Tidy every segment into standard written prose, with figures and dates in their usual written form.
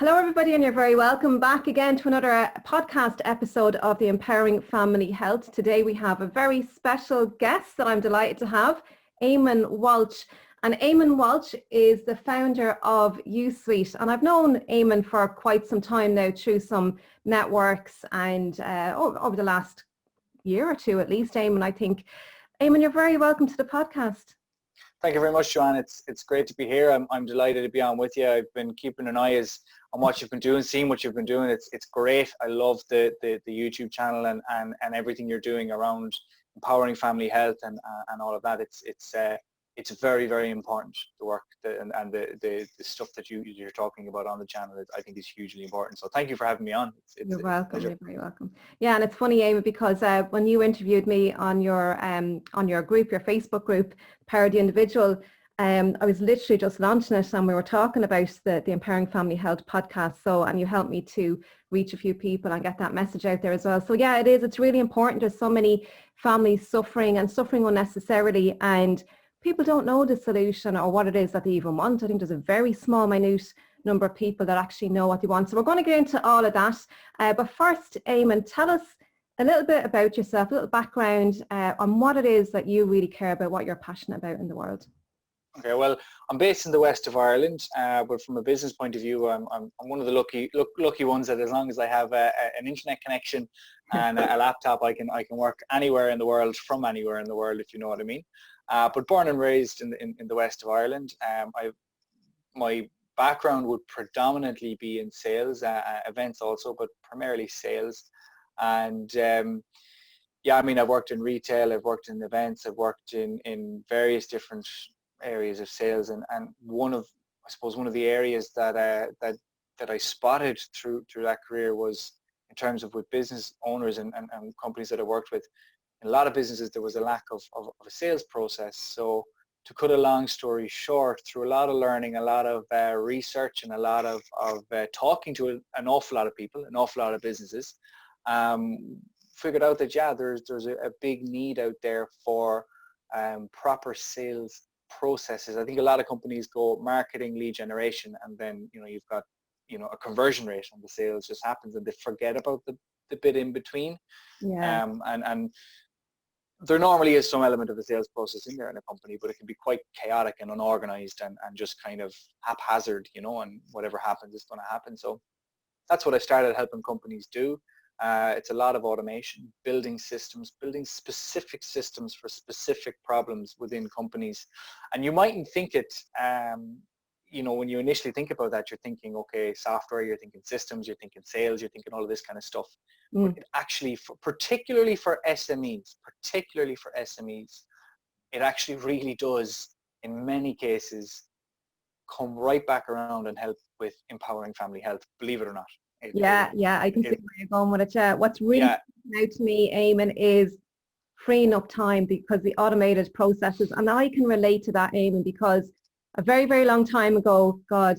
Hello everybody, and you're very welcome back again to another podcast episode of the Empowering Family Health. Today we have a very special guest that I'm delighted to have, Eamonn Walsh. And Eamonn Walsh is the founder of U-Suite. And I've known Eamonn for quite some time now through some networks and over the last year or two at least, Eamonn, I think. Eamonn, you're very welcome to the podcast. Thank you very much, Joanne. It's great to be here. I'm delighted to be on with you. I've been keeping an eye on what you've been doing, seeing what you've been doing. It's great. I love the YouTube channel and everything you're doing around empowering family health and all of that. It's very, very important, the work and the stuff that you're talking about on the channel. I think is hugely important. So thank you for having me on. You're welcome. You're very welcome. Yeah, and it's funny, Eamonn, because when you interviewed me on your group, your Facebook group, Power the Individual, I was literally just launching it, and we were talking about the Empowering Family Health podcast. So, and you helped me to reach a few people and get that message out there as well. So yeah, it is. It's really important. There's so many families suffering unnecessarily, and people don't know the solution or what it is that they even want. I think there's a very small, minute number of people that actually know what they want. So we're going to get into all of that. But first, Eamonn, tell us a little bit about yourself, a little background on what it is that you really care about, what you're passionate about in the world. Okay, well, I'm based in the west of Ireland, but from a business point of view, I'm one of the lucky ones that as long as I have an internet connection and a laptop, I can work anywhere in the world, from anywhere in the world, if you know what I mean. But born and raised in the west of Ireland, my background would predominantly be in sales, events also, but primarily sales. And yeah, I mean, I've worked in retail, I've worked in events, I've worked in various different areas of sales, and one of the areas that I spotted through that career was in terms of with business owners and companies that I worked with. In a lot of businesses, there was a lack of a sales process. So to cut a long story short, through a lot of learning, a lot of research, and a lot of talking to an awful lot of people, an awful lot of businesses, figured out that, yeah, there's a big need out there for proper sales processes. I think a lot of companies go marketing, lead generation, and then, you've got, a conversion rate, and the sales just happens, and they forget about the bit in between. Yeah. And there normally is some element of the sales process in there in a company, but it can be quite chaotic and unorganized and just kind of haphazard, and whatever happens is going to happen. So that's what I started helping companies do. It's a lot of automation, building systems, building specific systems for specific problems within companies. And you mightn't think it, when you initially think about that, you're thinking, okay, software, you're thinking systems, you're thinking sales, you're thinking all of this kind of stuff. But it actually, particularly for SMEs, it actually really does, in many cases, come right back around and help with empowering family health, believe it or not. Yeah, I can see where you're going with it. Yeah. What's really out to me, Eamonn, is freeing up time because the automated processes, and I can relate to that, Eamonn, because a very, very long time ago, God,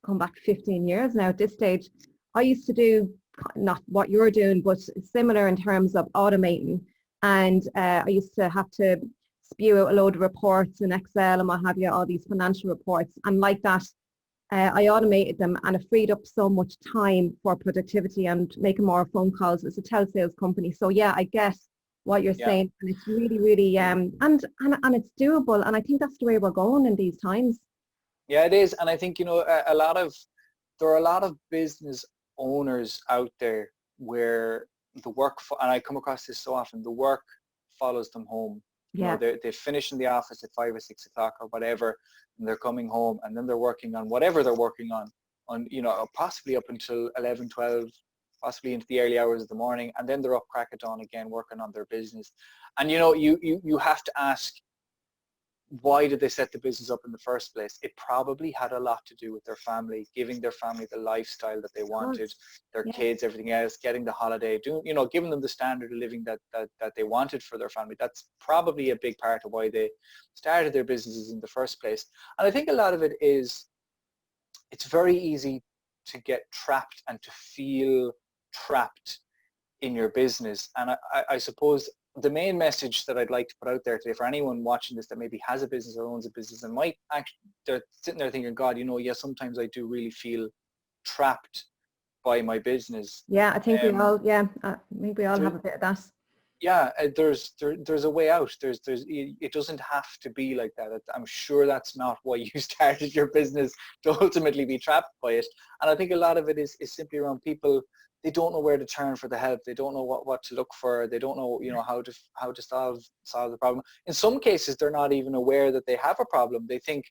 come back 15 years now at this stage, I used to do not what you're doing, but similar in terms of automating. And I used to have to spew out a load of reports in Excel and what have you, all these financial reports. And like that, I automated them, and it freed up so much time for productivity and making more phone calls as a telesales company. So yeah, I get what you're saying, and it's really, really and it's doable, and I think that's the way we're going in these times. Yeah, it is, and I think there are a lot of business owners out there where the work, and I come across this so often, the work follows them home. Yeah. They finish in the office at 5 or 6 o'clock or whatever, and they're coming home, and then they're working on whatever they're working on possibly up until 11, 12, possibly into the early hours of the morning, and then they're up crack at dawn again working on their business. And you have to ask, why did they set the business up in the first place? It probably had a lot to do with their family, giving their family the lifestyle that they wanted, their kids, everything else, getting the holiday, giving them the standard of living that they wanted for their family. That's probably a big part of why they started their businesses in the first place. And I think a lot of it is, it's very easy to get trapped and to feel trapped in your business. And I suppose the main message that I'd like to put out there today for anyone watching this that maybe has a business or owns a business and might actually, they're sitting there thinking, God, sometimes I do really feel trapped by my business. Yeah, I think we all, I think we all have a bit of that. Yeah, there's a way out. It doesn't have to be like that. I'm sure that's not why you started your business, to ultimately be trapped by it. And I think a lot of it is simply around people. They don't know where to turn for the help. They don't know what to look for. They don't know, how to solve the problem. In some cases, they're not even aware that they have a problem. They think,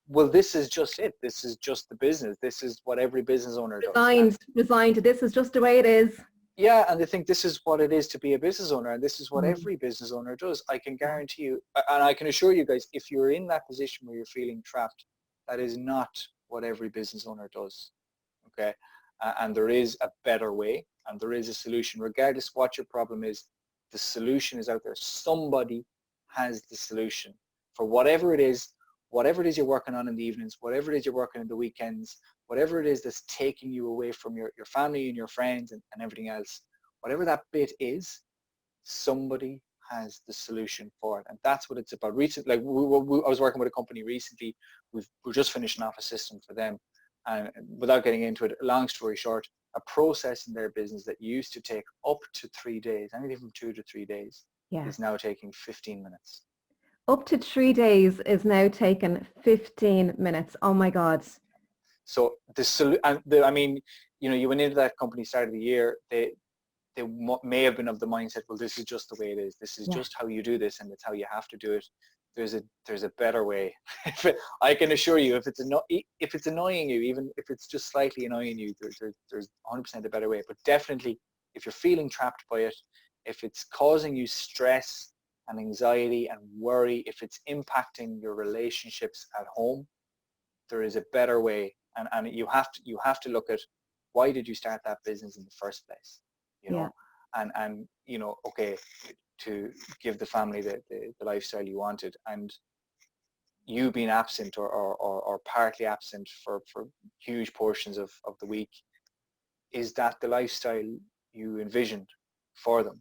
well, this is just it. This is just the business. This is what every business owner does. Resigned to this is just the way it is. Yeah, and they think this is what it is to be a business owner, and this is what every business owner does. I can guarantee you, and I can assure you guys, if you're in that position where you're feeling trapped, that is not what every business owner does. Okay, and there is a better way, and there is a solution. Regardless what your problem is, the solution is out there. Somebody has the solution for whatever it is you're working on in the evenings, whatever it is you're working on the weekends, whatever it is that's taking you away from your family and your friends and everything else, whatever that bit is, somebody has the solution for it. And that's what it's about. Recently, I was working with a company recently. We're just finishing off a system for them. And without getting into it, long story short, a process in their business that used to take up to 3 days, anything from 2 to 3 days, is now taking 15 minutes. Up to 3 days is now taking 15 minutes. Oh my God. So I mean, you went into that company start of the year, they may have been of the mindset, well, this is just the way it is. This is just how you do this, and it's how you have to do it. There's a better way. I can assure you, if it's annoying you, even if it's just slightly annoying you, there's 100% a better way. But definitely, if you're feeling trapped by it, if it's causing you stress and anxiety and worry, if it's impacting your relationships at home, there is a better way. And you have to look at, why did you start that business in the first place? And okay, to give the family the lifestyle you wanted, and you being absent or partly absent for huge portions of the week, is that the lifestyle you envisioned for them?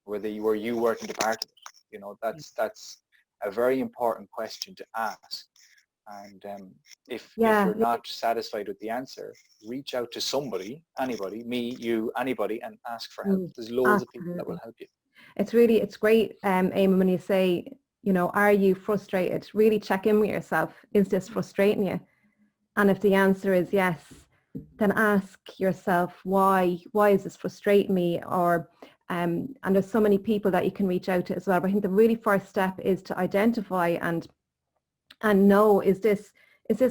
Were you working to part of it? That's a very important question to ask. And if you're not satisfied with the answer, reach out to somebody, anybody, me, you, anybody, and ask for help. There's loads of people that will help you. It's great, Eamonn, when you say, are you frustrated? Really check in with yourself. Is this frustrating you? And if the answer is yes, then ask yourself, why is this frustrating me? Or and there's so many people that you can reach out to as well. But I think the really first step is to identify and know, is this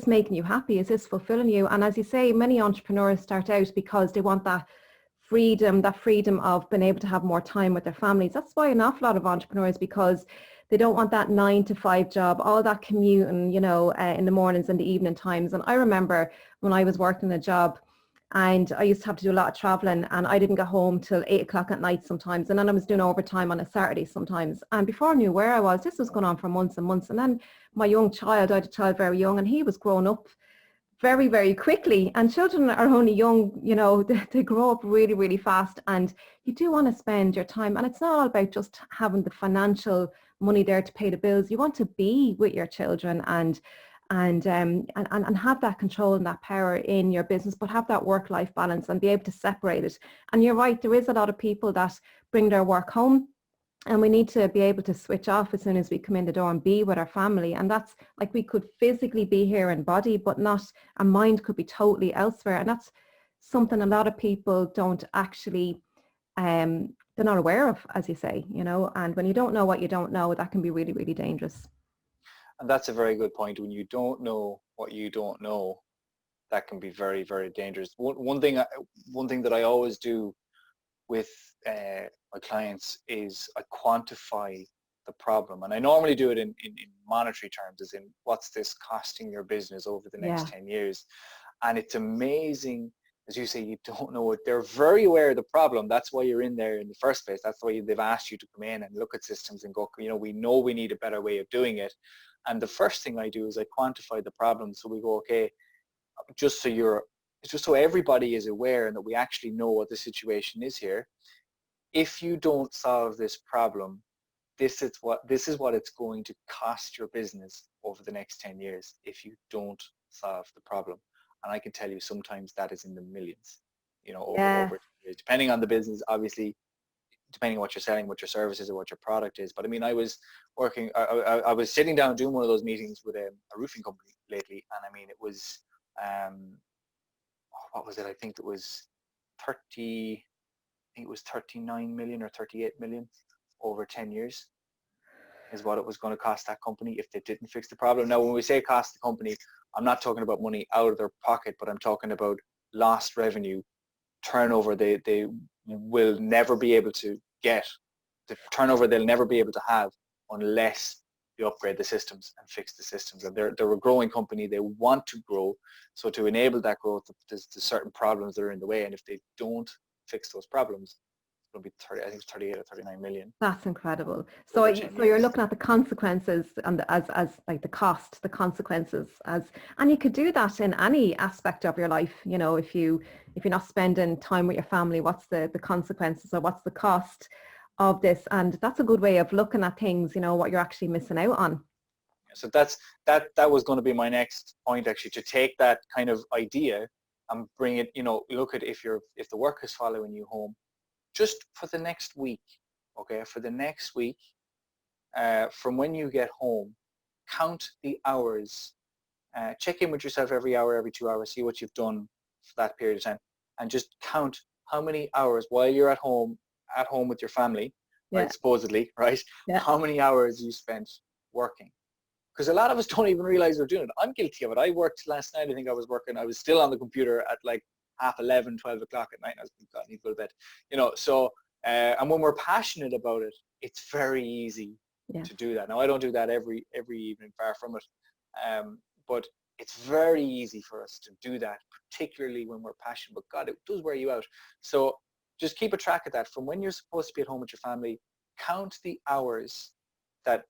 making you happy? Is this fulfilling you? And as you say, many entrepreneurs start out because they want that freedom of being able to have more time with their families. That's why an awful lot of entrepreneurs, because they don't want that 9 to 5 job, all that commuting, in the mornings and the evening times. And I remember when I was working a job, and I used to have to do a lot of traveling, and I didn't get home till 8 o'clock at night sometimes. And then I was doing overtime on a Saturday sometimes. And before I knew where I was, this was going on for months and months. And then my young child, I had a child very young, and he was growing up very, very quickly. And children are only young, they grow up really, really fast. And you do want to spend your time. And it's not all about just having the financial money there to pay the bills. You want to be with your children and have that control and that power in your business, but have that work-life balance and be able to separate it. And you're right, there is a lot of people that bring their work home, and we need to be able to switch off as soon as we come in the door and be with our family. And that's like, we could physically be here in body, but not, our mind could be totally elsewhere. And that's something a lot of people don't actually, they're not aware of, as you say, and when you don't know what you don't know, that can be really, really dangerous. And that's a very good point. When you don't know what you don't know, that can be very, very dangerous. One thing that I always do with my clients is I quantify the problem. And I normally do it in monetary terms, as in, what's this costing your business over the next 10 years? And it's amazing, as you say, you don't know it. They're very aware of the problem. That's why you're in there in the first place. That's why they've asked you to come in and look at systems and go, we know we need a better way of doing it. And the first thing I do is I quantify the problem. So we go, okay, just so everybody is aware and that we actually know what the situation is here. If you don't solve this problem, this is what it's going to cost your business over the next 10 years if you don't solve the problem. And I can tell you sometimes that is in the millions, you know, Yeah. over years, depending on the business, obviously, depending on what you're selling, what your service is, or what your product is. But I mean, I was working, I was sitting down doing one of those meetings with a roofing company lately, and I mean, it was, what was it? I think it was 30, I think it was 39 million or 38 million over 10 years is what it was going to cost that company if they didn't fix the problem. Now, when we say cost the company, I'm not talking about money out of their pocket, but I'm talking about lost revenue, turnover they will never be able to get, the turnover they'll never be able to have unless you upgrade the systems and fix the systems. And they're a growing company. They want to grow. So to enable that growth, there's certain problems that are in the way. And if they don't fix those problems, it'll be 30, I think it's 38 or 39 million. That's incredible. So, Over 10 so you're years. looking at the consequences and as like the cost, the consequences and you could do that in any aspect of your life. You know, if you're not spending time with your family, what's the consequences, or what's the cost of this? And that's a good way of looking at things, you know, what you're actually missing out on. So that was going to be my next point, actually, to take that kind of idea and bring it, you know, look at if the work is following you home, just for the next week, okay, for the next week, from when you get home, count the hours, check in with yourself every hour, every 2 hours, see what you've done for that period of time, and just count how many hours while you're at home with your family, Yeah. right, supposedly, right, Yeah. how many hours you spent working. Because a lot of us don't even realize we're doing it. I'm guilty of it. I worked last night. I think I was still on the computer at like 11:30, 12 o'clock at night. I was like, God, I need to go to bed. You know, so, and when we're passionate about it, it's very easy to do that. Now, I don't do that every evening, far from it. But it's very easy for us to do that, particularly when we're passionate. But God, it does wear you out. So just keep a track of that. From when you're supposed to be at home with your family, count the hours that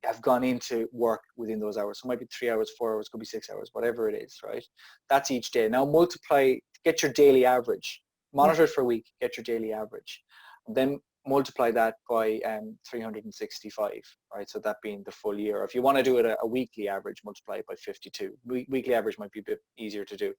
have gone into work within those hours. So it might be 3 hours, 4 hours, could be 6 hours, whatever it is, right? That's each day. Now multiply, get your daily average. Monitor it for a week, get your daily average. And then multiply that by 365, right? So that being the full year. If you want to do it a weekly average, multiply it by 52. Weekly average might be a bit easier to do.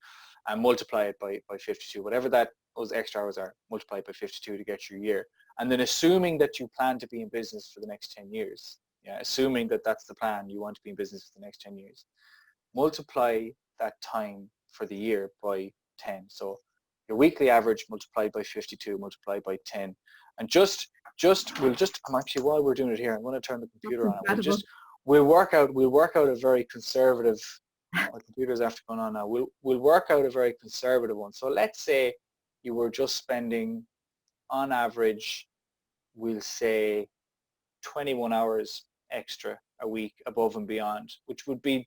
And multiply it by 52. Whatever those extra hours are, multiply it by 52 to get your year. And then assuming that you plan to be in business for the next 10 years, yeah, assuming that that's the plan, you want to be in business for the next 10 years, multiply that time for the year by 10. So your weekly average multiplied by 52, multiplied by 10. And I'm actually, while we're doing it here, I'm going to turn the computer on. We'll work out a very conservative, my computer's after going on now. We'll work out a very conservative one. So let's say you were just spending, on average, we'll say 21 hours extra a week above and beyond, which would be,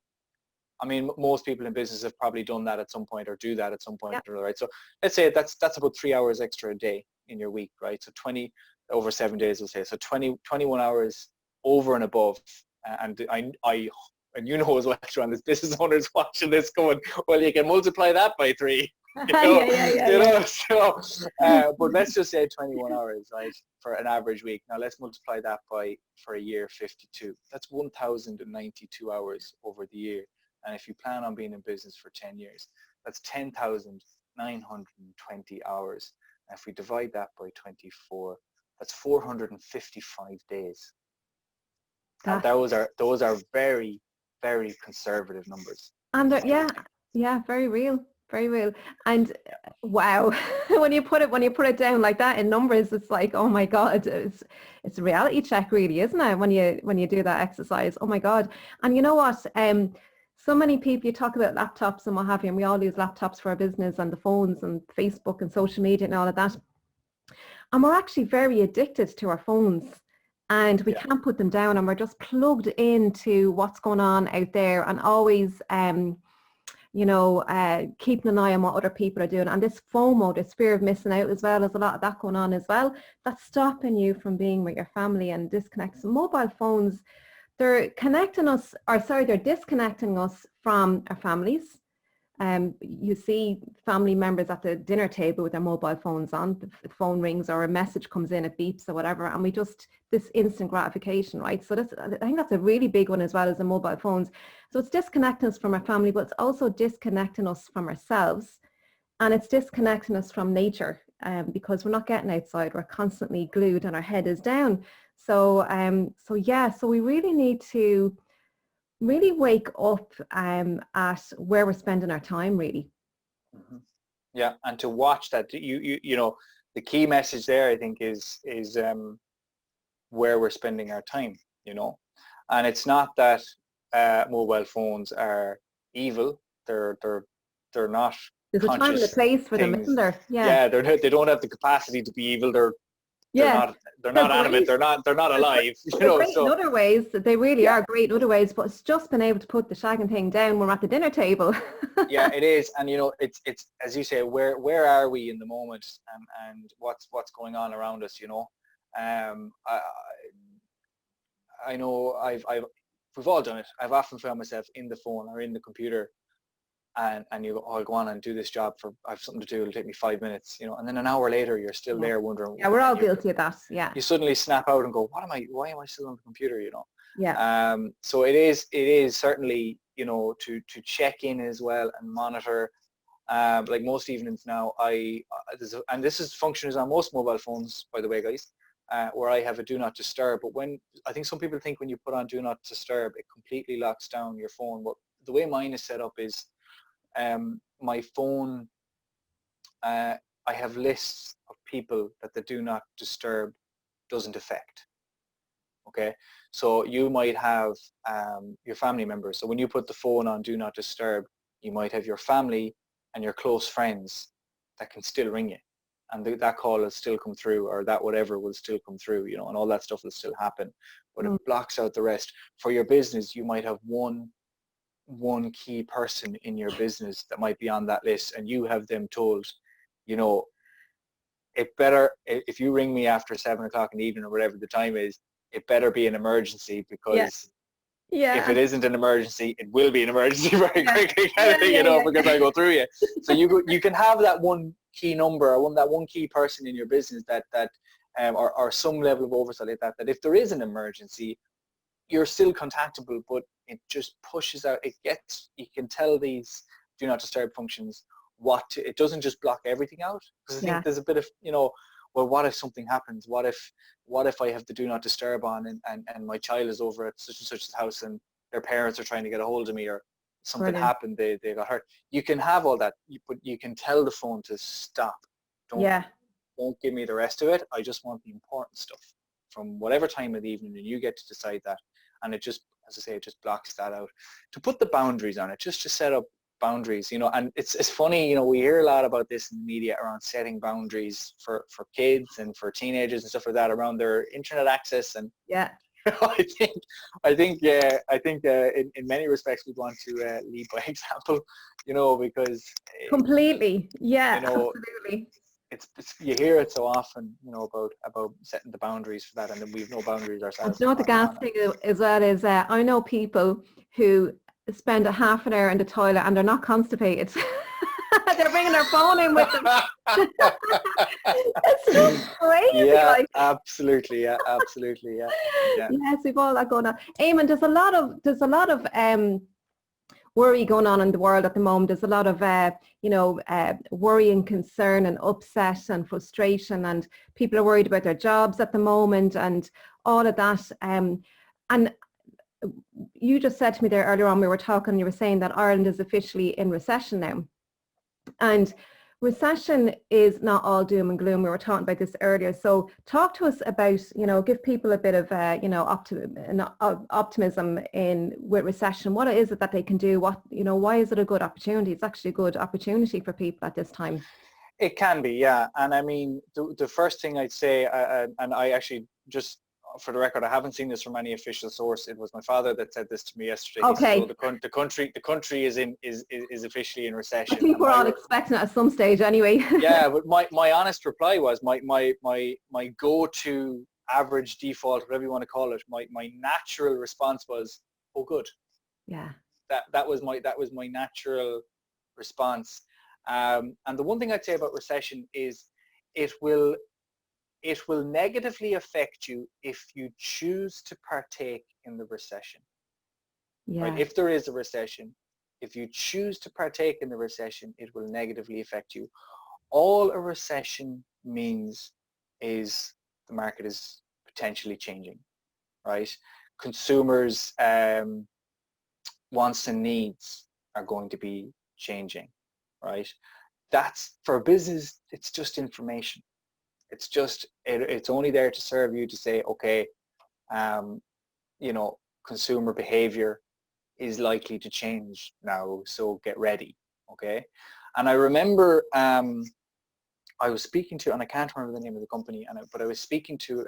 I mean, most people in business have probably done that at some point or do that at some point, right? So let's say that's about 3 hours extra a day in your week, right? So 20 over 7 days, we'll say. So 21 hours over and above. And and you know as well, John, there's business owners watching this going, well, you can multiply that by 3. You know, so, but let's just say 21 hours, right, for an average week. Now let's multiply that for a year, 52. That's 1,092 hours over the year. And if you plan on being in business for 10 years, that's 10,920 hours. And if we divide that by 24, that's 455 days. And those are very, very conservative numbers. And very real. Very real. And wow, when you put it down like that in numbers, it's like, oh my God, it's a reality check, really, isn't it? When you do that exercise, oh my God. And you know what? So many people, you talk about laptops and what have you, and we all use laptops for our business and the phones and Facebook and social media and all of that. And we're actually very addicted to our phones. And we can't put them down, and we're just plugged into what's going on out there, and always keeping an eye on what other people are doing. And this FOMO, this fear of missing out as well, there's a lot of that going on as well. That's stopping you from being with your family and disconnecting. So mobile phones, they're disconnecting us from our families. You see family members at the dinner table with their mobile phones on, the phone rings or a message comes in, it beeps or whatever, and this instant gratification, right? So I think that's a really big one, as well as the mobile phones. So it's disconnecting us from our family, but it's also disconnecting us from ourselves, and it's disconnecting us from nature, because we're not getting outside. We're constantly glued and our head is down. So so we really need to really wake up at where we're spending our time, really. Mm-hmm. Yeah, and to watch that, you know, the key message there, I think, is where we're spending our time, you know. And it's not that mobile phones are evil. They're not There's a time and a conscious place for them, things. isn't there? Yeah. Yeah, they don't have the capacity to be evil. They're Yeah. not they're They're not animate. great. They're not alive. You They're know. great in So other ways. They really yeah, are great in other ways, but it's just been able to put the shagging thing down when we're at the dinner table. yeah, it is. And you know, it's as you say, where are we in the moment, and what's going on around us, you know. I know we've all done it. I've often found myself in the phone or in the computer, and you go, oh, I'll go on and do this job I have something to do, it'll take me 5 minutes, you know, and then an hour later you're still Yeah. there wondering, Yeah, we're all and guilty of that. Yeah. you suddenly snap out and go, why am I still on the computer, you know? Yeah. So it is certainly, you know, to check in as well and monitor. Like most evenings now, and this is functions on most mobile phones, by the way, guys, where I have a do not disturb. But I think some people think when you put on do not disturb, it completely locks down your phone. But the way mine is set up is, my phone, I have lists of people that the do not disturb doesn't affect. Okay, so you might have your family members. So when you put the phone on do not disturb, you might have your family and your close friends that can still ring you, and that call will still come through, or that whatever will still come through, you know, and all that stuff will still happen, but it blocks out the rest. For your business, you might have one key person in your business that might be on that list, and you have them told, you know, it better, if you ring me after 7 o'clock in the evening or whatever the time is, it better be an emergency, Yeah. because if Yeah. it isn't an emergency, it will be an emergency very Yeah. quickly, kind of thing, Yeah. you know, Yeah. because I go through you. So you can have that one key number, or that one key person in your business that or some level of oversight like that if there is an emergency, you're still contactable, but it just pushes out, you can tell these do not disturb functions it doesn't just block everything out, because I think there's a bit of, you know, well, what if something happens? What if I have the do not disturb on, and my child is over at such and such's house and their parents are trying to get a hold of me, or something Brilliant. happened, they got hurt. You can have all that, but you can tell the phone to stop. Don't give me the rest of it. I just want the important stuff from whatever time of the evening, and you get to decide that. And it just, as I say, it just blocks that out. To put the boundaries on it, just to set up boundaries, you know. And it's funny, you know, we hear a lot about this in the media around setting boundaries for kids and for teenagers and stuff like that around their internet access. And Yeah. I think in many respects we'd want to lead by example, you know, because Completely. Yeah. you know, Absolutely. it's you hear it so often, you know, about setting the boundaries for that, and then we've no boundaries And ourselves you know to what the pass gas on. thing is, that is, I know people who spend a half an hour in the toilet and they're not constipated. They're bringing their phone in with them. It's just crazy. Yeah, Like, absolutely. Yeah, absolutely. Yeah, yeah. yes, we've all that going on. Eamonn, there's a lot of worry going on in the world at the moment. There's a lot of worry and concern and upset and frustration, and people are worried about their jobs at the moment and all of that. And you just said to me there earlier on, we were talking, you were saying that Ireland is officially in recession now. And recession is not all doom and gloom. We were talking about this earlier. So talk to us about, give people a bit of, optimism with recession. What is it that they can do? Why is it a good opportunity? It's actually a good opportunity for people at this time. It can be, yeah. And I mean, the first thing I'd say, and I actually just, for the record, I haven't seen this from any official source. It was my father that said this to me yesterday. Okay. He said, oh, the country is officially in recession. I think we're all expecting it at some stage anyway. Yeah, but my honest reply was, my go-to average default, whatever you want to call it, my natural response was, oh, good. Yeah. That was my natural response. And the one thing I'd say about recession is it will negatively affect you if you choose to partake in the recession. Yeah. Right? If there is a recession, if you choose to partake in the recession, it will negatively affect you. All a recession means is the market is potentially changing, right? Consumers' wants and needs are going to be changing, right? That's, for business, it's just information. It's just, it's only there to serve you to say, okay, you know, consumer behavior is likely to change now, so get ready, okay? And I remember I was speaking to, and I can't remember the name of the company, but I was speaking to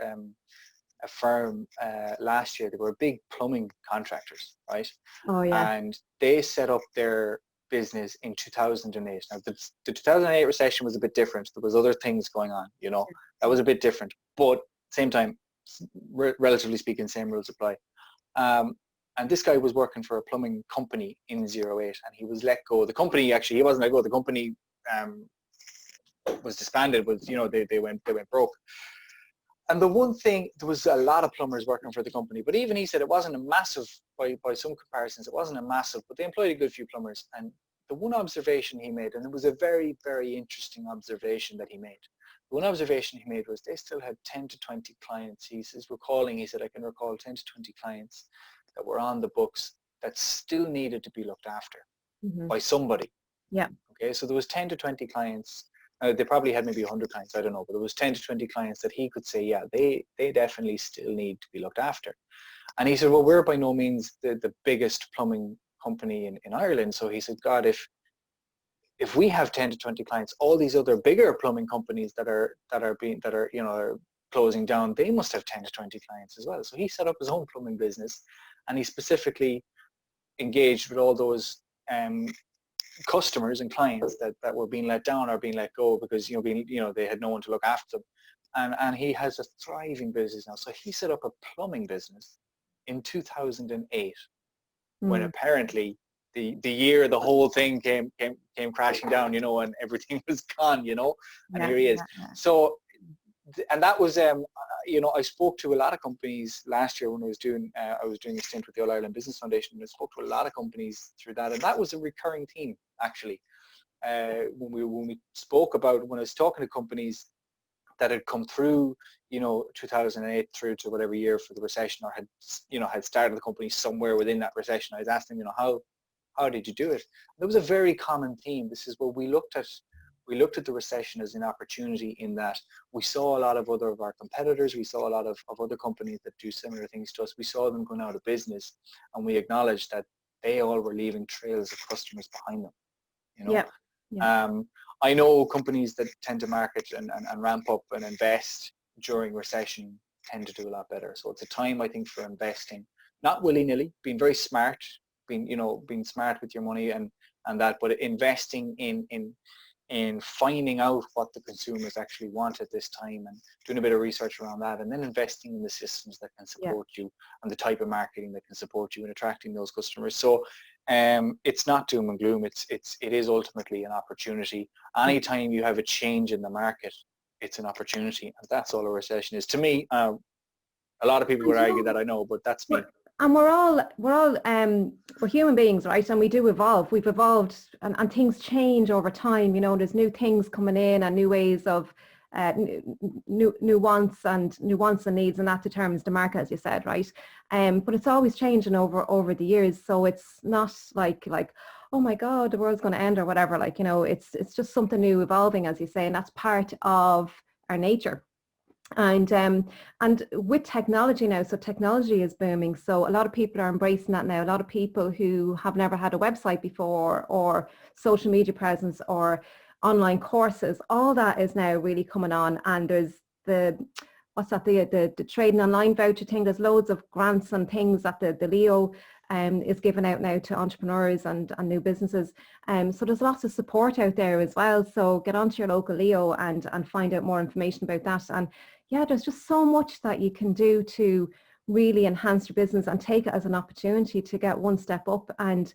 a firm last year. They were big plumbing contractors, right? Oh yeah. And they set up their business in 2008. Now the 2008 recession was a bit different. There was other things going on, you know, that was a bit different, but same time, relatively speaking, same rules apply. And this guy was working for a plumbing company in 08, and he was let go. The company, actually, he wasn't let go. The company was disbanded. Was, you know, they went broke. And the one thing, there was a lot of plumbers working for the company, but even he said it wasn't a massive, by some comparisons, it wasn't a massive, but they employed a good few plumbers. And the one observation he made, and it was a very, very interesting observation that he made. The one observation he made was they still had 10 to 20 clients. He says, he said, I can recall 10 to 20 clients that were on the books that still needed to be looked after by somebody. Yeah. Okay, so there was 10 to 20 clients. They probably had maybe 100 clients, I don't know, but there was 10 to 20 clients that he could say, yeah, they definitely still need to be looked after. And he said, well, we're by no means the biggest plumbing company in Ireland. So he said, God, if we have 10 to 20 clients, all these other bigger plumbing companies that are you know, are closing down, they must have 10 to 20 clients as well. So he set up his own plumbing business, and he specifically engaged with all those customers and clients that were being let down or being let go because, you know, they had no one to look after them. And he has a thriving business now. So he set up a plumbing business in 2008 when apparently the year the whole thing came crashing down, you know, and everything was gone, you know, and here he is. So, and that was, you know, I spoke to a lot of companies last year when I was doing a stint with the All Ireland Business Foundation, and I spoke to a lot of companies through that, and that was a recurring theme actually. When we spoke about, when I was talking to companies that had come through, you know, 2008 through to whatever year for the recession, or had, you know, had started the company somewhere within that recession, I was asking them, you know, how did you do it? There was a very common theme. This is what we looked at the recession as an opportunity, in that we saw a lot of other of our competitors, we saw a lot of other companies that do similar things to us, we saw them going out of business, and we acknowledged that they all were leaving trails of customers behind them, you know. I know companies that tend to market and ramp up and invest during recession tend to do a lot better. So it's a time, I think, for investing, not willy-nilly, being very smart, being smart with your money and that, but investing in finding out what the consumers actually want at this time and doing a bit of research around that, and then investing in the systems that can support you and the type of marketing that can support you in attracting those customers. So it's not doom and gloom. It is ultimately an opportunity. Anytime you have a change in the market, it's an opportunity, and that's all a recession is. To me, a lot of people would argue that, I know, but that's me. And we're human beings, right? And we do evolve. We've evolved, and things change over time. You know, there's new things coming in and new ways of new wants and needs, and that determines the market, as you said, right? But it's always changing over the years. So it's not like, oh my God, the world's going to end or whatever. Like, you know, it's just something new evolving, as you say, and that's part of our nature. And with technology now, so technology is booming. So a lot of people are embracing that now. A lot of people who have never had a website before, or social media presence, or online courses, all that is now really coming on. And there's the trading online voucher thing. There's loads of grants and things that the Leo is given out now to entrepreneurs and new businesses. So there's lots of support out there as well. So get onto your local Leo and find out more information about that. And yeah, there's just so much that you can do to really enhance your business and take it as an opportunity to get one step up. And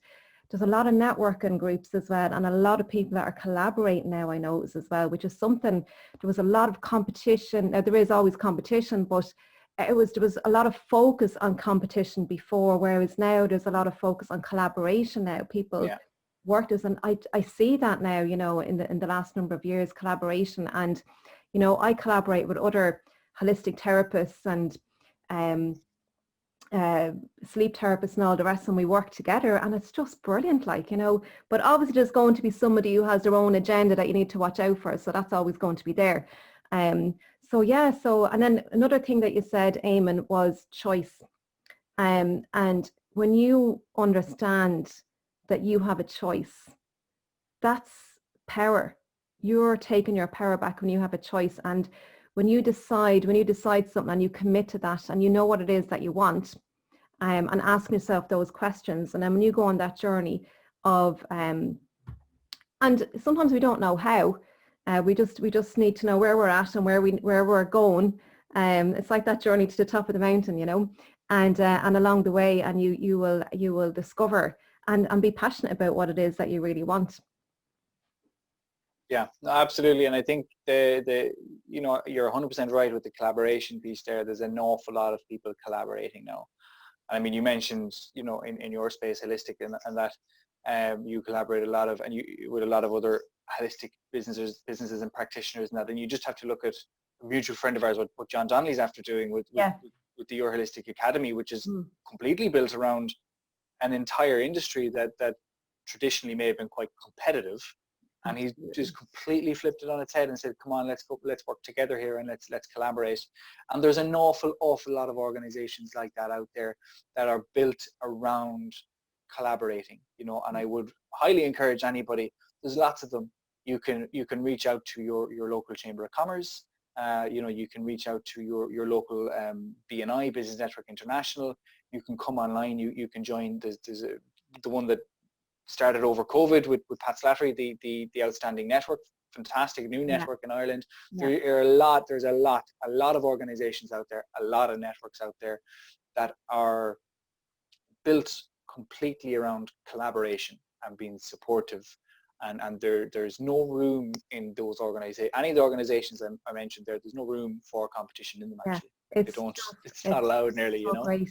there's a lot of networking groups as well, and a lot of people that are collaborating now, I notice as well, which is something, there was a lot of competition. Now there is always competition, but there was a lot of focus on competition before, whereas now there's a lot of focus on collaboration now. People work this, and I see that now, you know, in the last number of years, collaboration. And, you know, I collaborate with other holistic therapists and sleep therapists and all the rest, and we work together, and it's just brilliant, like, you know. But obviously there's going to be somebody who has their own agenda that you need to watch out for, so that's always going to be there. So yeah, so, and then another thing that you said, Eamonn, was choice. And when you understand that you have a choice, that's power. You're taking your power back when you have a choice. And when you decide something and you commit to that, and you know what it is that you want, and ask yourself those questions, and then when you go on that journey of, and sometimes we don't know how, we just need to know where we're at and where we're going. It's like that journey to the top of the mountain, you know, and along the way, and you will discover and be passionate about what it is that you really want. Yeah, no, absolutely. And I think the you know, you're 100% right with the collaboration piece there. There's an awful lot of people collaborating now. I mean, you mentioned, you know, in your space, holistic, and that you collaborate a lot of, and you with a lot of other holistic businesses and practitioners and that. And you just have to look at a mutual friend of ours, what John Donnelly's after doing with the Your Holistic Academy, which is completely built around an entire industry that traditionally may have been quite competitive. And he's just completely flipped it on its head and said, come on, let's work together here, and let's collaborate. And there's an awful lot of organizations like that out there that are built around collaborating, you know. And I would highly encourage anybody, there's lots of them. You can reach out to your local Chamber of Commerce. You know, you can reach out to your local BNI, Business Network International. You can come online, you can join, there's the one that started over COVID with Pat Slattery, the Outstanding Network, fantastic new network in Ireland. There's a lot of organizations out there, a lot of networks out there that are built completely around collaboration and being supportive. And there's no room in those organizations, any of the organizations I mentioned there's no room for competition in them, actually. It's not allowed nearly, you know. Great.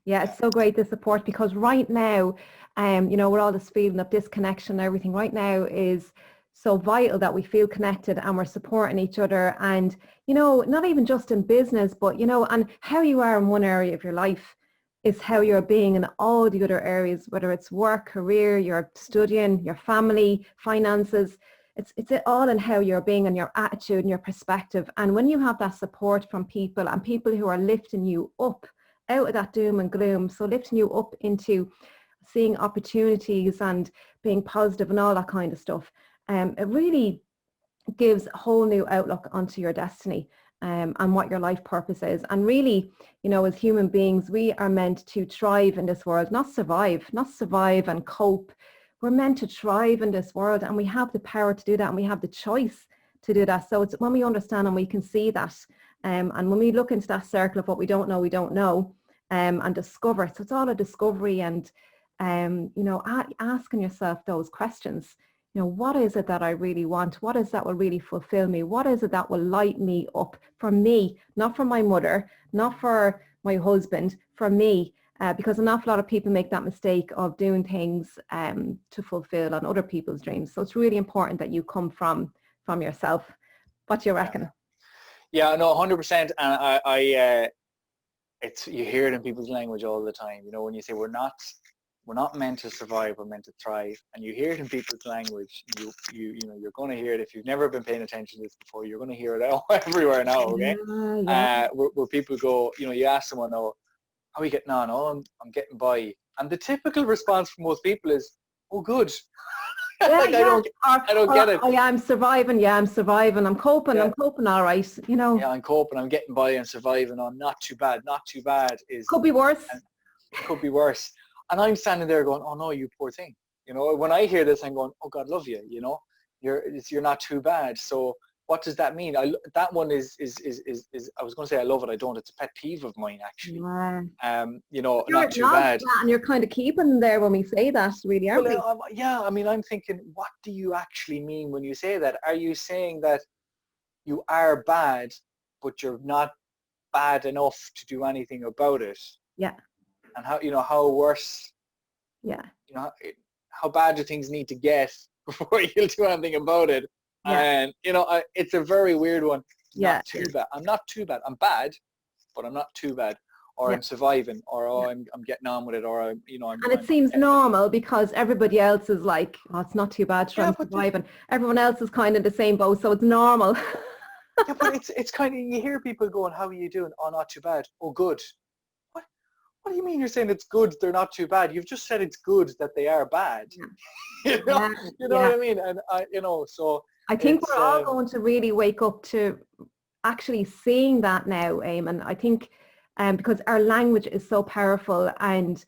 Yeah, it's so great, the support, because right now, you know, we're all this feeling of disconnection and everything. Right now is so vital that we feel connected and we're supporting each other. And, you know, not even just in business, but, you know, and how you are in one area of your life is how you're being in all the other areas, whether it's work, career, your studying, your family, finances. It's all in how you're being and your attitude and your perspective. And when you have that support from people, and people who are lifting you up out of that doom and gloom, so lifting you up into seeing opportunities and being positive and all that kind of stuff, it really gives a whole new outlook onto your destiny, and what your life purpose is. And really, you know, as human beings, we are meant to thrive in this world, not survive and cope. We're meant to thrive in this world, and we have the power to do that, and we have the choice to do that. So it's when we understand and we can see that, and when we look into that circle of what we don't know, and discover. So it's all a discovery, and you know, asking yourself those questions. You know, what is it that I really want? What is that will really fulfill me? What is it that will light me up for me, not for my mother, not for my husband, for me? Because an awful lot of people make that mistake of doing things to fulfill on other people's dreams. So it's really important that you come from yourself. What do you reckon? Yeah, no, 100%. And I it's, you hear it in people's language all the time. You know, when you say we're not meant to survive, we're meant to thrive. And you hear it in people's language. You know, you're going to hear it. If you've never been paying attention to this before, you're going to hear it everywhere now. Okay, where people go, you know, you ask someone, "Oh, how are you getting on?" "Oh, I'm getting by." And the typical response from most people is, "Oh, good." Like, I don't get it. I'm surviving. Yeah, I'm surviving. I'm coping. I'm coping all right. You know. Yeah, I'm coping. I'm getting by and surviving. On not too bad. Not too bad is. Could be worse. Could be worse. And I'm standing there going, "Oh no, you poor thing." You know, when I hear this, I'm going, "Oh, God love you." You know, you're not too bad. So what does that mean? That one is I was going to say I love it. I don't. It's a pet peeve of mine, actually. Yeah. You know, You're not too bad. and you're kind of keeping them there when we say that, really, aren't we? Yeah, I mean, I'm thinking, what do you actually mean when you say that? Are you saying that you are bad, but you're not bad enough to do anything about it? Yeah. And how worse? Yeah. How bad do things need to get before you'll do anything about it? Yeah. And it's a very weird one. Not too bad. I'm not too bad. I'm bad, but I'm not too bad. Or I'm surviving, or I'm getting on with it, or I'm. And it seems normal because everybody else is like, oh, it's not too bad, I'm surviving. Everyone else is kind of the same boat, so it's normal. Yeah, but it's kind of, you hear people going, how are you doing? Oh, not too bad. Oh, good. What do you mean you're saying it's good they're not too bad? You've just said it's good that they are bad. Yeah. You know what I mean? And so I think we're all going to really wake up to actually seeing that now, Eamonn. I think because our language is so powerful, and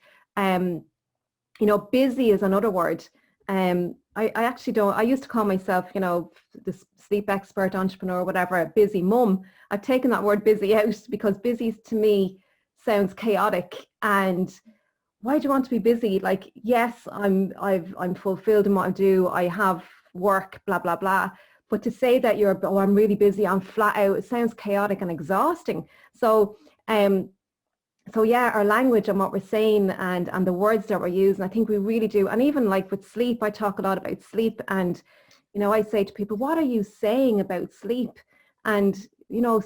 busy is another word. I actually don't, I used to call myself, the sleep expert, entrepreneur, whatever, busy mum. I've taken that word busy out because busy to me sounds chaotic. And why do you want to be busy? Like, yes, I'm fulfilled in what I do. I have work, blah, blah, blah. But to say that I'm really busy, I'm flat out, it sounds chaotic and exhausting. So yeah, our language and what we're saying and the words that we're using, I think we really do. And even like with sleep, I talk a lot about sleep, and, I say to people, what are you saying about sleep? And,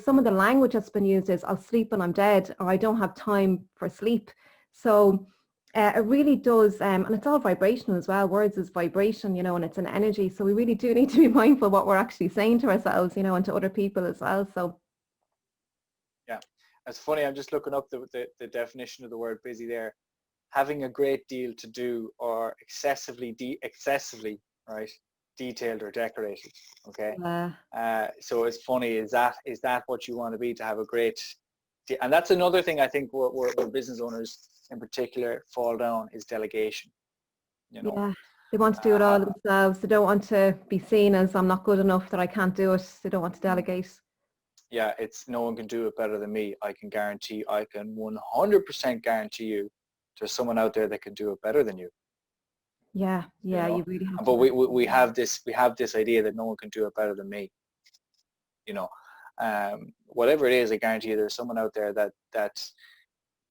some of the language that's been used is, I'll sleep when I'm dead, or I don't have time for sleep. So it really does, and it's all vibrational as well. Words is vibration, and it's an energy. So we really do need to be mindful what we're actually saying to ourselves, and to other people as well. So. Yeah. It's funny, I'm just looking up the definition of the word busy there. Having a great deal to do, or excessively, right, detailed or decorated. Okay. So it's funny, is that what you want to be, to have a great, and that's another thing I think where business owners in particular fall down, is delegation. Yeah. They want to do it all themselves. They don't want to be seen as, I'm not good enough, that I can't do it. They don't want to delegate. Yeah, it's, no one can do it better than me. I can 100% guarantee you there's someone out there that can do it better than you. Yeah, you really have to. But we have this idea that no one can do it better than me. Whatever it is, I guarantee you there's someone out there that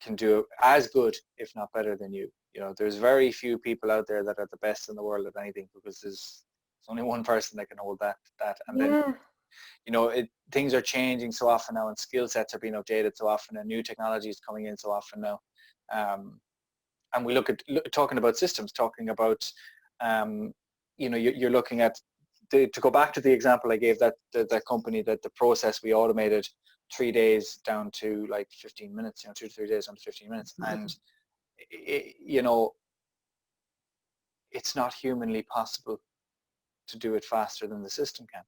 can do it as good, if not better than you. There's very few people out there that are the best in the world at anything, because there's only one person that can hold that. And then things are changing so often now, and skill sets are being updated so often, and new technology is coming in so often now. And we look at talking about systems, talking about, you're looking at, to go back to the example I gave, that company, that the process we automated 3 days down to like 15 minutes, 2 to 3 days down to 15 minutes. And, it's not humanly possible to do it faster than the system can.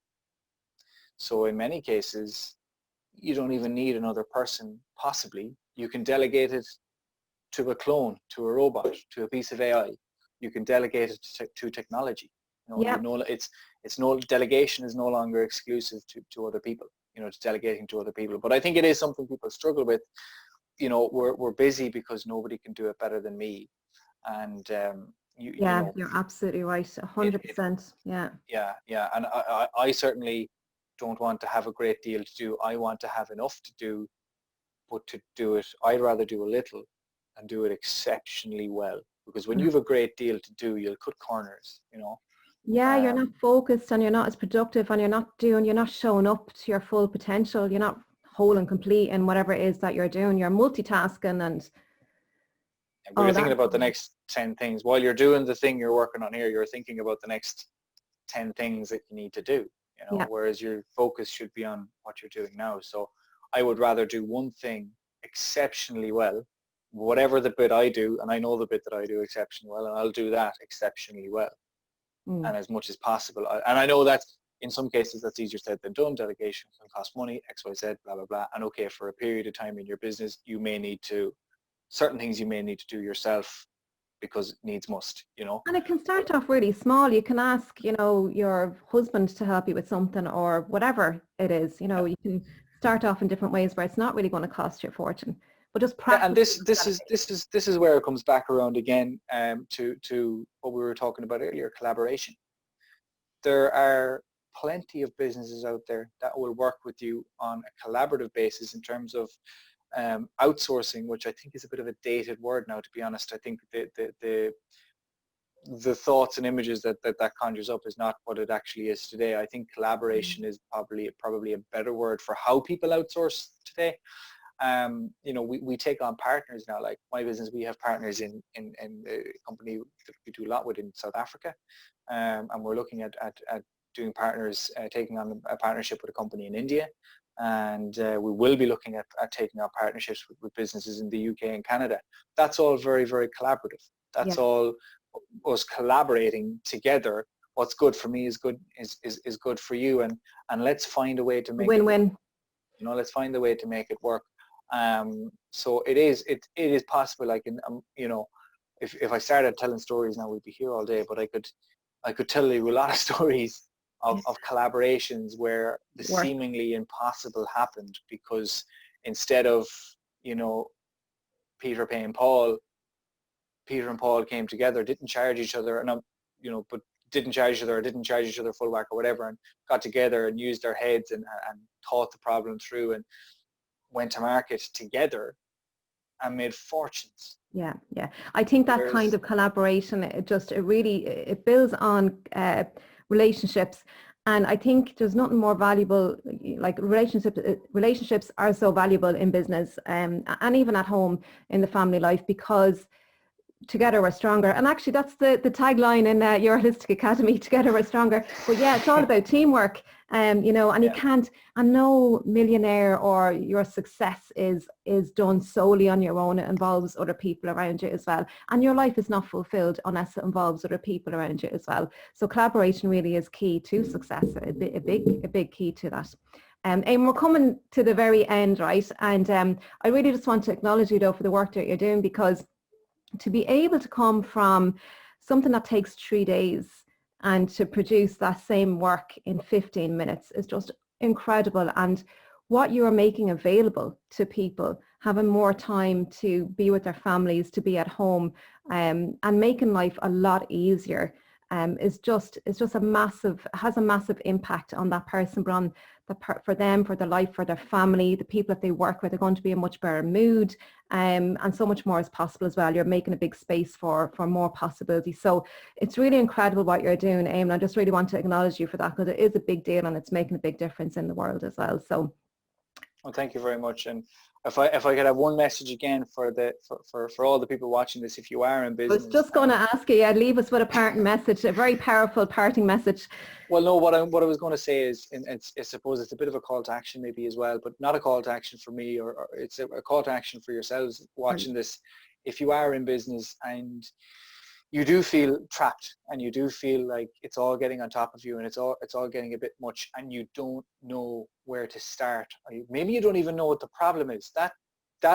So in many cases, you don't even need another person, possibly. You can delegate it to a clone, to a robot, to a piece of AI. You can delegate it to technology. Delegation is no longer exclusive to other people, to delegating to other people. But I think it is something people struggle with. We're busy because nobody can do it better than me. And you're absolutely right, 100%. Yeah. And I certainly don't want to have a great deal to do. I want to have enough to do, but to do it, I'd rather do a little and do it exceptionally well. Because when you have a great deal to do, you'll cut corners, Yeah, you're not focused, and you're not as productive, and you're not showing up to your full potential. You're not whole and complete in whatever it is that you're doing. You're multitasking, and you're thinking about the next 10 things. While you're doing the thing you're working on here, you're thinking about the next 10 things that you need to do, whereas your focus should be on what you're doing now. So I would rather do one thing exceptionally well, whatever the bit I do, and I know the bit that I do exceptionally well, and I'll do that exceptionally well, and as much as possible. And I know that in some cases that's easier said than done. Delegation can cost money, X, Y, Z, blah, blah, blah. And okay, for a period of time in your business, certain things you may need to do yourself because it needs must, you know. And it can start off really small. You can ask, you know, your husband to help you with something or whatever it is. You know, you can start off in different ways where it's not really going to cost you a fortune, but just Yeah, and practice. this is where it comes back around again to what we were talking about earlier, collaboration. There are plenty of businesses out there that will work with you on a collaborative basis in terms of outsourcing, which I think is a bit of a dated word now, to be honest. I think the thoughts and images that conjures up is not what it actually is today. I think collaboration is probably a better word for how people outsource today. You know, we take on partners now. Like my business, we have partners in a company that we do a lot with in South Africa, and we're looking at doing partners, taking on a partnership with a company in India, and we will be looking at taking on partnerships with businesses in the UK and Canada. That's all very, very collaborative. That's all us collaborating together. What's good for me is good good for you, and let's find a way to make win-win. You know, let's find a way to make it work. So it is possible. I can, you know, if I started telling stories now, we'd be here all day. But I could tell you a lot of stories of collaborations where the seemingly impossible happened, because instead of, you know, Peter paying Paul, Peter and Paul came together, didn't charge each other, and you know, but didn't charge each other full whack or whatever, and got together and used their heads and thought the problem through and went to market together and made fortunes. Yeah. I think that kind of collaboration, it builds on relationships. And I think there's nothing more valuable, like relationships are so valuable in business and even at home in the family life, because together we're stronger. And actually that's the tagline in your Holistic Academy, together we're stronger. But yeah, it's all about teamwork. You know, and you can't, and no millionaire or your success is done solely on your own. It involves other people around you as well. And your life is not fulfilled unless it involves other people around you as well. So collaboration really is key to success, a big key to that. And we're coming to the very end, right? And I really just want to acknowledge you though for the work that you're doing, because to be able to come from something that takes 3 days and to produce that same work in 15 minutes is just incredible. And what you are making available to people, having more time to be with their families, to be at home, and making life a lot easier, has a massive impact on that person, but on for them, for their life, for their family, the people that they work with are going to be in a much better mood, and so much more is possible as well. You're making a big space for more possibilities. So it's really incredible what you're doing, Eamonn. I just really want to acknowledge you for that, because it is a big deal and it's making a big difference in the world as well. So, well, thank you very much. And if I could have one message again for all the people watching this, if you are in business. I was just going to ask you, leave us with a parting message, a very powerful parting message. Well, no, what I was going to say is, and I suppose it's a bit of a call to action maybe as well, but not a call to action for me, or it's a call to action for yourselves watching this. If you are in business and you do feel trapped and you do feel like it's all getting on top of you and it's all getting a bit much, and you don't know where to start, or maybe you don't even know what the problem is, that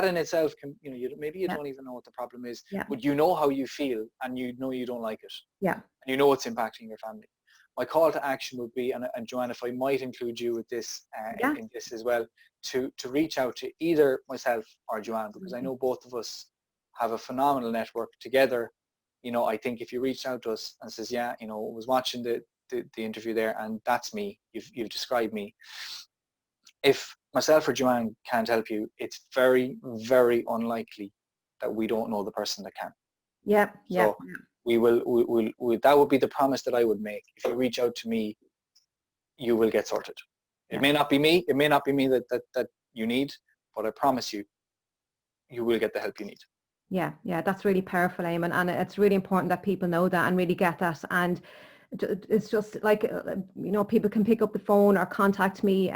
in itself can, you know, maybe you don't even know what the problem is, but you know how you feel and you know you don't like it, and you know it's impacting your family. My call to action would be, and Joanne, if I might include you with this in this as well, to reach out to either myself or Joanne, because I know both of us have a phenomenal network together. You know, I think if you reached out to us and says, yeah, you know, I was watching the interview there and that's me, you've described me. If myself or Joanne can't help you, it's very, very unlikely that we don't know the person that can. So we that would be the promise that I would make. If you reach out to me, you will get sorted. It may not be me. It may not be me that you need, but I promise you, you will get the help you need. Yeah, that's really powerful, Eamonn, and it's really important that people know that and really get that. And it's just like, you know, people can pick up the phone or contact me,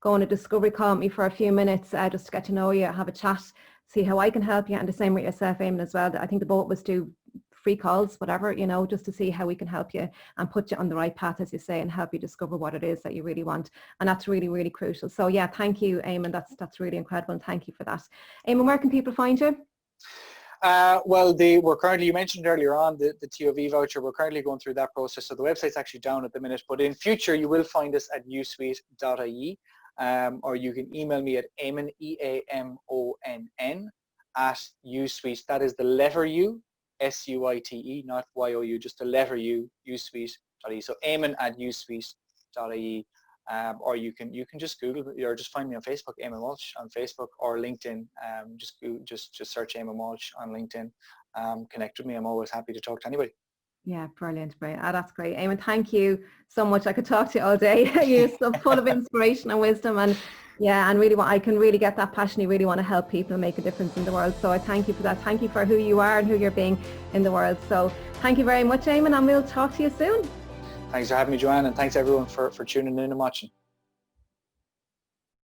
go on a discovery call with me for a few minutes, just to get to know you, have a chat, see how I can help you, and the same with yourself, Eamonn, as well. I think the both of us do free calls, whatever, you know, just to see how we can help you and put you on the right path, as you say, and help you discover what it is that you really want. And that's really, really crucial. So yeah, thank you, Eamonn. That's really incredible, and thank you for that. Eamonn, where can people find you? Well, we're currently, you mentioned earlier on the TOV voucher, we're currently going through that process. So the website's actually down at the minute, but in future you will find us at usuite.ie, or you can email me at Eamonn, EAMONN, at usuite. That is the letter U, SUITE, not YOU, just the letter U, usuite.ie. So Eamonn at usuite.ie. Or you can just Google or just find me on Facebook, Eamonn Walsh on Facebook, or LinkedIn. Just search Eamonn Walsh on LinkedIn. Connect with me. I'm always happy to talk to anybody. Yeah, brilliant, brilliant. That's great. Eamonn, thank you so much. I could talk to you all day. You're so full of inspiration and wisdom, and yeah, and really I can really get that passion. You really want to help people and make a difference in the world. So I thank you for that. Thank you for who you are and who you're being in the world. So thank you very much, Eamonn, and we'll talk to you soon. Thanks for having me, Joanne, and thanks everyone for tuning in and watching.